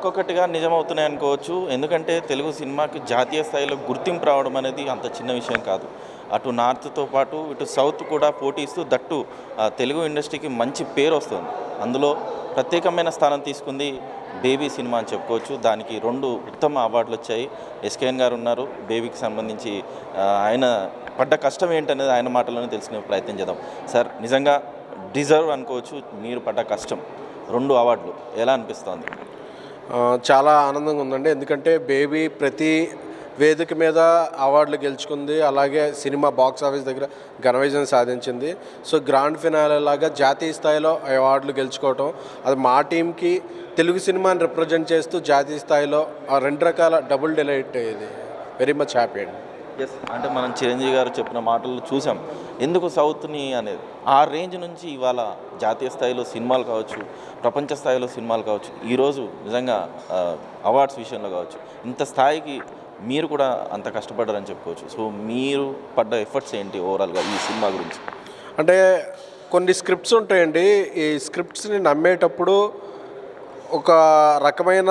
ఒక్కొక్కటిగా నిజమవుతున్నాయి అనుకోవచ్చు. ఎందుకంటే తెలుగు సినిమాకి జాతీయ స్థాయిలో గుర్తింపు రావడం అనేది అంత చిన్న విషయం కాదు. అటు నార్త్‌తో పాటు ఇటు సౌత్ కూడా పోటీ ఇస్తూ దట్టు తెలుగు ఇండస్ట్రీకి మంచి పేరు వస్తుంది. అందులో ప్రత్యేకమైన స్థానం తీసుకుంది బేబీ సినిమా అని చెప్పుకోవచ్చు. దానికి 2 ఉత్తమ అవార్డులు వచ్చాయి. ఎస్‌కేఎన్ గారు ఉన్నారు. బేబీకి సంబంధించి ఆయన పడ్డ కష్టం ఏంటనేది ఆయన మాటల్లోనే తెలుసుకునే ప్రయత్నం చేద్దాం. సార్, నిజంగా డిజర్వ్ అనుకోవచ్చు మీరు పడ్డ కష్టం. 2 అవార్డులు ఎలా అనిపిస్తోంది? చాలా ఆనందంగా ఉందండి. ఎందుకంటే బేబీ ప్రతి వేదిక మీద అవార్డులు గెలుచుకుంది. అలాగే సినిమా బాక్స్ ఆఫీస్ దగ్గర ఘన విజయం సాధించింది. సో గ్రాండ్ ఫినాలే లాగా జాతీయ స్థాయిలో అవార్డులు గెలుచుకోవటం, అది మా టీంకి తెలుగు సినిమాని రిప్రజెంట్ చేస్తూ జాతీయ స్థాయిలో 2 రకాల డబుల్ డిలైట్. ఇది వెరీ మచ్ హ్యాపీ అండి. ఎస్, అంటే మనం చిరంజీవి గారు చెప్పిన మాటలు చూసాం. ఎందుకు సౌత్ని అనేది ఆ రేంజ్ నుంచి ఇవాళ జాతీయ స్థాయిలో సినిమాలు కావచ్చు, ప్రపంచ స్థాయిలో సినిమాలు కావచ్చు, ఈరోజు నిజంగా అవార్డ్స్ విషయంలో కావచ్చు, ఇంత స్థాయికి మీరు కూడా అంత కష్టపడ్డారని చెప్పుకోవచ్చు. సో మీరు పడ్డ ఎఫర్ట్స్ ఏంటి ఓవరాల్గా ఈ సినిమా గురించి? అంటే కొన్ని స్క్రిప్ట్స్ ఉంటాయండి. ఈ స్క్రిప్ట్స్ని నమ్మేటప్పుడు ఒక రకమైన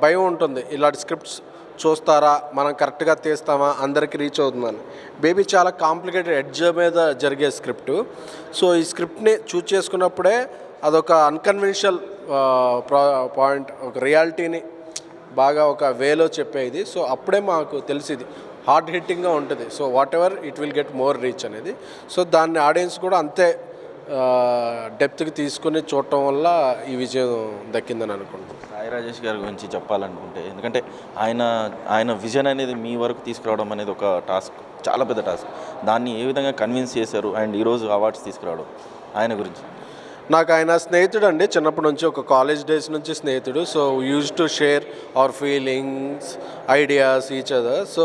భయం ఉంటుంది. ఇలాంటి స్క్రిప్ట్స్ చూస్తారా, మనం కరెక్ట్గా తీస్తామా, అందరికీ రీచ్ అవుతుందని. బేబీ చాలా కాంప్లికేటెడ్ ఎడ్జ్ మీద జరిగే స్క్రిప్టు. సో ఈ స్క్రిప్ట్ని చూజ్ చేసుకున్నప్పుడే అదొక అన్కన్వెన్షనల్ పాయింట్, ఒక రియాలిటీని బాగా ఒక వేలో చెప్పేది. సో అప్పుడే మాకు తెలిసింది హార్డ్ హిట్టింగ్గా ఉంటుంది. So what ever it will get more reach అనేది. సో దాన్ని ఆడియన్స్ కూడా అంతే డెప్త్కి తీసుకుని చూడటం వల్ల ఈ విజయం దక్కిందని అనుకుంటున్నాను. సాయి రాజేష్ గారి గురించి చెప్పాలనుకుంటే, ఎందుకంటే ఆయన విజన్ అనేది మీ వరకు తీసుకురావడం అనేది ఒక టాస్క్, చాలా పెద్ద టాస్క్. దాన్ని ఏ విధంగా కన్విన్స్ చేశారు అండ్ ఈరోజు అవార్డ్స్ తీసుకురావడం ఆయన గురించి? నాకు ఆయన స్నేహితుడు అండి, చిన్నప్పటి నుంచి, ఒక కాలేజ్ డేస్ నుంచి స్నేహితుడు. So use to share our feelings, ideas each other. So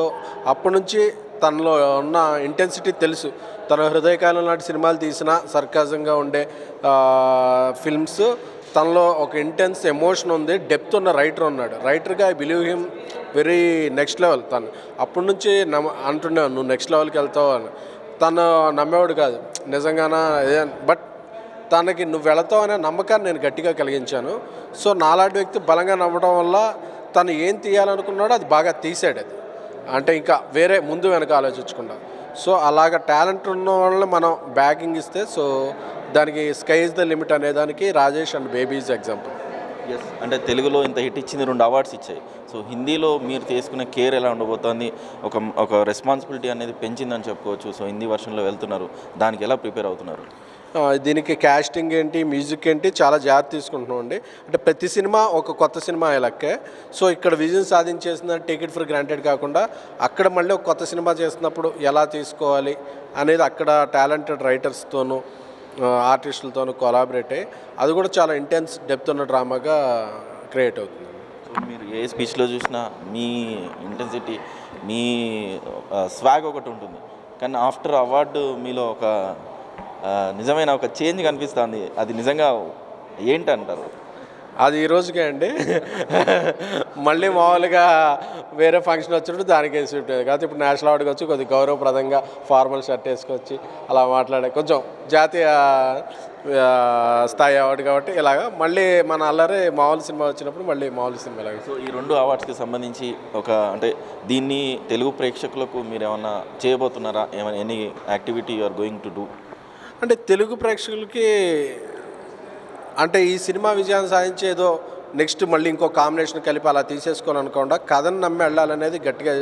అప్పటి నుంచి తనలో ఉన్న ఇంటెన్సిటీ తెలుసు. తన హృదయకాలం లాంటి సినిమాలు తీసిన సర్కాజంగా ఉండే ఫిల్మ్స్, తనలో ఒక ఇంటెన్స్ ఎమోషన్ ఉంది, డెప్త్ ఉన్న రైటర్ ఉన్నాడు. రైటర్గా I believe him very next level. తను అప్పటి నుంచి అంటున్నాను, నువ్వు నెక్స్ట్ లెవెల్కి వెళ్తావు అని. తను నమ్మేవాడు కాదు నిజంగానా, బట్ తనకి నువ్వు వెళతావు అనే నమ్మకాన్ని నేను గట్టిగా కలిగించాను. సో నాలాంటి వ్యక్తి బలంగా నమ్మడం వల్ల తను ఏం తీయాలనుకున్నాడో అది బాగా తీసాడు. అది అంటే ఇంకా వేరే ముందు వెనక ఆలోచించకుండా. సో అలాగ టాలెంట్ ఉన్న వాళ్ళని మనం బ్యాకింగ్ ఇస్తే, సో దానికి స్కై ఇస్ ద లిమిట్ అనేదానికి Rajesh and baby is example. Yes, అంటే తెలుగులో ఇంత హిట్ ఇచ్చింది, 2 అవార్డ్స్ ఇచ్చాయి. సో హిందీలో మీరు తీసుకునే కేర్ ఎలా ఉండబోతోంది? ఒక రెస్పాన్సిబిలిటీ అనేది పెంచిందని చెప్పుకోవచ్చు. సో హిందీ వర్షన్లో వెళ్తున్నారు, దానికి ఎలా ప్రిపేర్ అవుతున్నారు? దీనికి క్యాస్టింగ్ ఏంటి, మ్యూజిక్ ఏంటి, చాలా జాగ్రత్త తీసుకుంటున్నాం అండి. అంటే ప్రతి సినిమా ఒక కొత్త సినిమా లెక్కే. సో ఇక్కడ విజయం సాధించేసిన టేక్ ఇట్ ఫర్ గ్రాంటెడ్ కాకుండా, అక్కడ మళ్ళీ ఒక కొత్త సినిమా చేస్తున్నప్పుడు ఎలా తీసుకోవాలి అనేది అక్కడ టాలెంటెడ్ రైటర్స్తోనూ ఆర్టిస్టులతోనూ కొలాబరేట్ అయ్యి అది కూడా చాలా ఇంటెన్స్ డెప్త్ ఉన్న డ్రామాగా క్రియేట్ అవుతుంది. సో మీరు ఏ స్పీచ్లో చూసినా మీ ఇంటెన్సిటీ, మీ స్వాగ్ ఒకటి ఉంటుంది. కానీ ఆఫ్టర్ అవార్డు మీలో ఒక నిజమైన ఒక చేంజ్ కనిపిస్తుంది. అది నిజంగా ఏంటంటారు? అది ఈ రోజుకే అండి. మళ్ళీ మామూలుగా వేరే ఫంక్షన్ వచ్చినప్పుడు దానికే షిఫ్ట్ అయ్యేది కాదు. ఇప్పుడు నేషనల్ అవార్డుకి వచ్చి కొద్దిగా గౌరవప్రదంగా ఫార్మల్ షర్ట్ వేసుకొచ్చి అలా మాట్లాడే, కొంచెం జాతీయ స్థాయి అవార్డు కాబట్టి ఇలాగా మళ్ళీ మన అల్లరే మామూలు సినిమా వచ్చినప్పుడు మళ్ళీ మామూలు సినిమా లాగా. సో ఈ 2 అవార్డ్స్కి సంబంధించి అంటే దీన్ని తెలుగు ప్రేక్షకులకు మీరు ఏమన్నా చేయబోతున్నారా? ఏమైనా any activity you are going to do? అంటే తెలుగు ప్రేక్షకులకి అంటే ఈ సినిమా విజయాన్ని సాధించేదో నెక్స్ట్ మళ్ళీ ఇంకో కాంబినేషన్ కలిపి అలా తీసేసుకోవాలనుకోకుండా కథను నమ్మి వెళ్ళాలనేది గట్టిగా.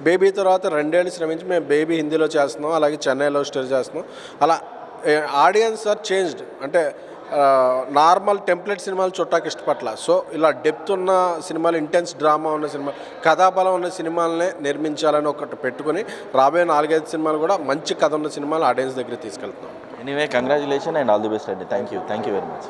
బేబీ తర్వాత 2 ఏళ్ళు శ్రమించి మేము బేబీ హిందీలో చేస్తున్నాం, అలాగే చెన్నైలో స్టోరీ చేస్తున్నాం. అలా ఆడియన్స్ ఆర్ చేంజ్డ్. అంటే నార్మల్ టెంప్లెట్ సినిమాలు చుట్టాకి ఇష్టపట్ల. సో ఇలా డెప్త్ ఉన్న సినిమాలు, ఇంటెన్స్ డ్రామా ఉన్న సినిమా, కథాబలం ఉన్న సినిమాలనే నిర్మించాలని ఒకటి పెట్టుకుని రాబోయే 4-5 సినిమాలు కూడా మంచి కథ ఉన్న సినిమాలు ఆడియన్స్ దగ్గర తీసుకెళ్తున్నాం. Anyway, congratulation and all the best అండి. Thank you very much.